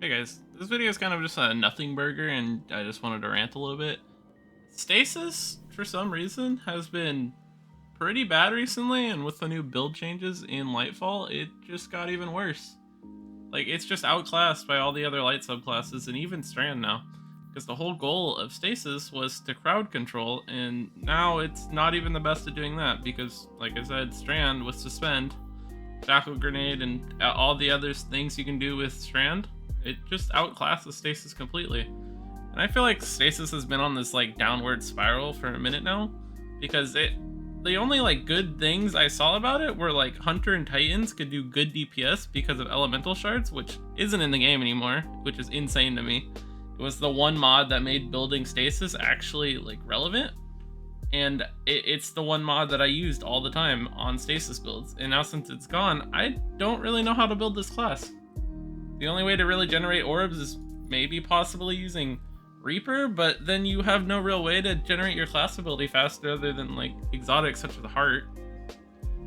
Hey guys, this video is kind of just a nothing burger and I just wanted to rant a little bit. Stasis, for some reason, has been pretty bad recently, and with the new build changes in Lightfall, it just got even worse. Like, it's just outclassed by all the other light subclasses and even Strand now. Because the whole goal of Stasis was to crowd control, and now it's not even the best at doing that because, like I said, Strand with Suspend, Shackle Grenade, and all the other things you can do with Strand, it just outclasses Stasis completely. And I feel like Stasis has been on this like downward spiral for a minute now, because the only like good things I saw about it were like Hunter and Titans could do good DPS because of elemental shards, which isn't in the game anymore, which is insane to me. It was the one mod that made building Stasis actually like relevant, and it's the one mod that I used all the time on Stasis builds, and now since it's gone, I don't really know how to build this class. The only way to really generate orbs is maybe possibly using Reaper, but then you have no real way to generate your class ability faster other than like exotics such as Heart.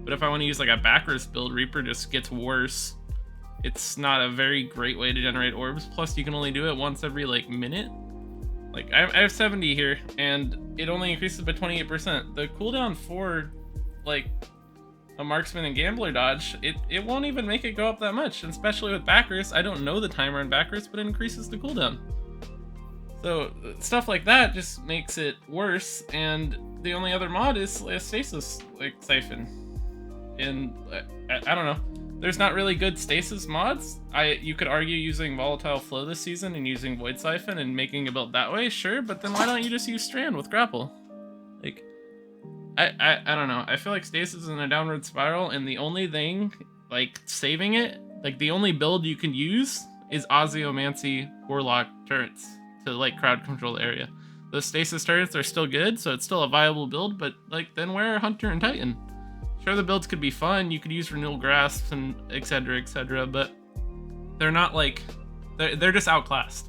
But if I want to use like a backers build, Reaper just gets worse. It's not a very great way to generate orbs, plus you can only do it once every like minute. Like I have 70 here and it only increases by 28%. The cooldown for like a marksman and gambler dodge, it won't even make it go up that much, and especially with backers. I don't know the timer in backers, but it increases the cooldown. So stuff like that just makes it worse, and the only other mod is a Stasis like Siphon. And I don't know. There's not really good Stasis mods. You could argue using Volatile Flow this season and using Void Siphon and making a build that way, sure, but then why don't you just use Strand with Grapple? Like, I don't know. I feel like Stasis is in a downward spiral, and the only thing, like, saving it, like, the only build you can use is Ozymancy Warlock turrets to, like, crowd control the area. Those Stasis turrets are still good, so it's still a viable build, but, like, then where are Hunter and Titan? Sure, the builds could be fun, you could use Renewal Grasps and etc, but they're not, like, they're just outclassed.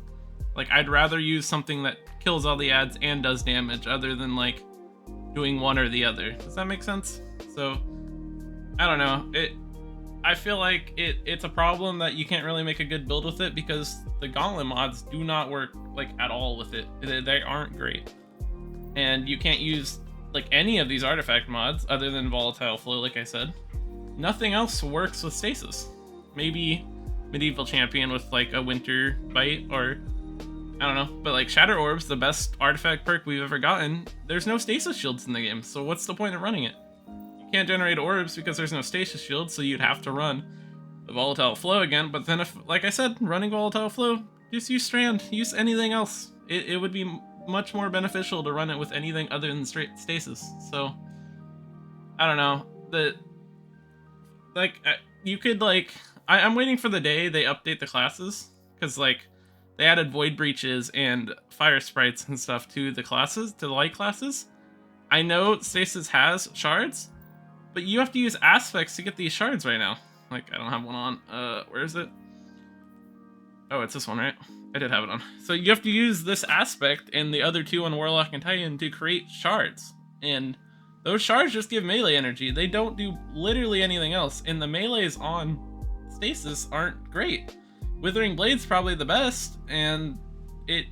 Like, I'd rather use something that kills all the ads and does damage other than, like, doing one or the other. Does that make sense? So I don't know. I feel like it's a problem that you can't really make a good build with it because the Gauntlet mods do not work like at all with it. They aren't great, and you can't use like any of these artifact mods other than Volatile Flow. Like I said, nothing else works with Stasis. Maybe Medieval Champion with like a Winter Bite, or I don't know, but like Shatter Orbs, the best artifact perk we've ever gotten, there's no Stasis shields in the game, so what's the point of running it? You can't generate orbs because there's no Stasis shield, so you'd have to run the Volatile Flow again, but then if, like I said, running Volatile Flow, just use Strand, use anything else. It would be much more beneficial to run it with anything other than straight Stasis, so I don't know. You could like, I'm waiting for the day they update the classes, because like, they added Void Breaches and Fire Sprites and stuff to the classes, to the light classes. I know Stasis has shards, but you have to use aspects to get these shards right now. Like, I don't have one on. Where is it? Oh, it's this one, right? I did have it on. So you have to use this aspect and the other two on Warlock and Titan to create shards. And those shards just give melee energy. They don't do literally anything else. And the melees on Stasis aren't great. Withering Blade's probably the best, and it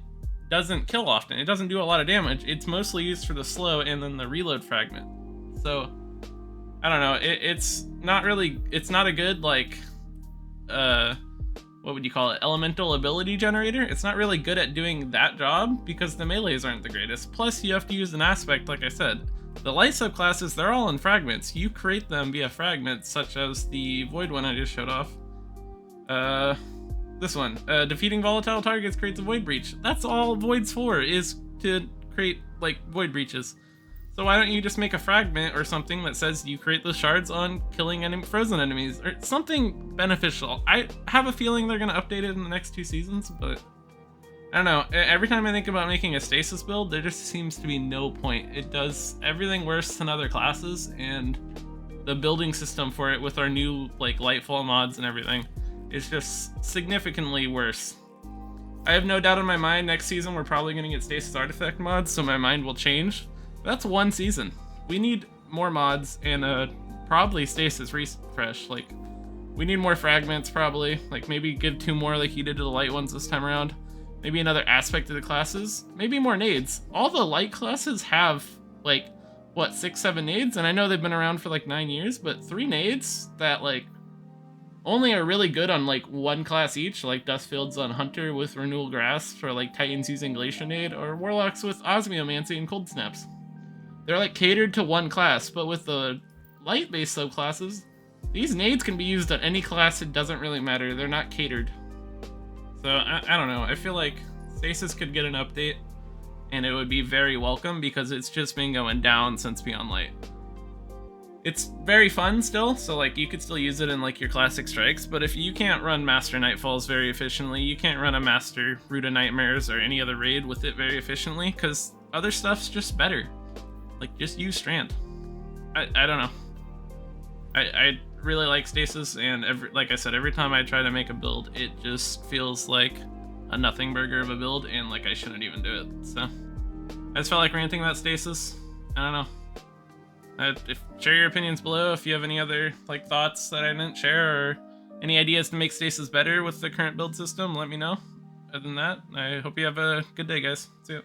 doesn't kill often. It doesn't do a lot of damage. It's mostly used for the slow and then the reload fragment. So, I don't know. It's not really, it's not a good, like, what would you call it? Elemental ability generator. It's not really good at doing that job because the melees aren't the greatest. Plus, you have to use an aspect, like I said. The light subclasses, they're all in fragments. You create them via fragments, such as the Void one I just showed off. This one, defeating volatile targets creates a Void Breach. That's all Void's for, is to create, like, Void Breaches. So why don't you just make a fragment or something that says you create the shards on killing frozen enemies, or something beneficial. I have a feeling they're going to update it in the next 2 seasons, but I don't know. Every time I think about making a Stasis build, there just seems to be no point. It does everything worse than other classes, and the building system for it with our new, like, Lightfall mods and everything, it's just significantly worse. I have no doubt in my mind next season we're probably going to get Stasis artifact mods, so my mind will change. That's 1 season. We need more mods and probably Stasis refresh. Like, We need more fragments, probably. Like, maybe give 2 more like you did to the light ones this time around. Maybe another aspect of the classes. Maybe more nades. All the light classes have, like, what, 6, 7 nades? And I know they've been around for, like, 9 years, but 3 nades that, like, only are really good on, like, 1 class each, like Dustfields on Hunter with Renewal Grasp, or, like, Titans using Glacier Nade, or Warlocks with Osmiomancy and Cold Snaps. They're, like, catered to 1 class, but with the light-based subclasses, these nades can be used on any class, it doesn't really matter, they're not catered. So, I don't know, I feel like Stasis could get an update, and it would be very welcome, because it's just been going down since Beyond Light. It's very fun still, so like you could still use it in like your classic strikes, but if you can't run Master Nightfalls very efficiently, you can't run a Master Root of Nightmares or any other raid with it very efficiently, because other stuff's just better. Like, just use Strand. I don't know. I really like Stasis, and like I said, every time I try to make a build, it just feels like a nothing burger of a build, and like I shouldn't even do it. So I just felt like ranting about Stasis. I don't know. Share your opinions below if you have any other like thoughts that I didn't share, or any ideas to make Stasis better with the current build system. Let me know. Other than that, I hope you have a good day, guys. See ya.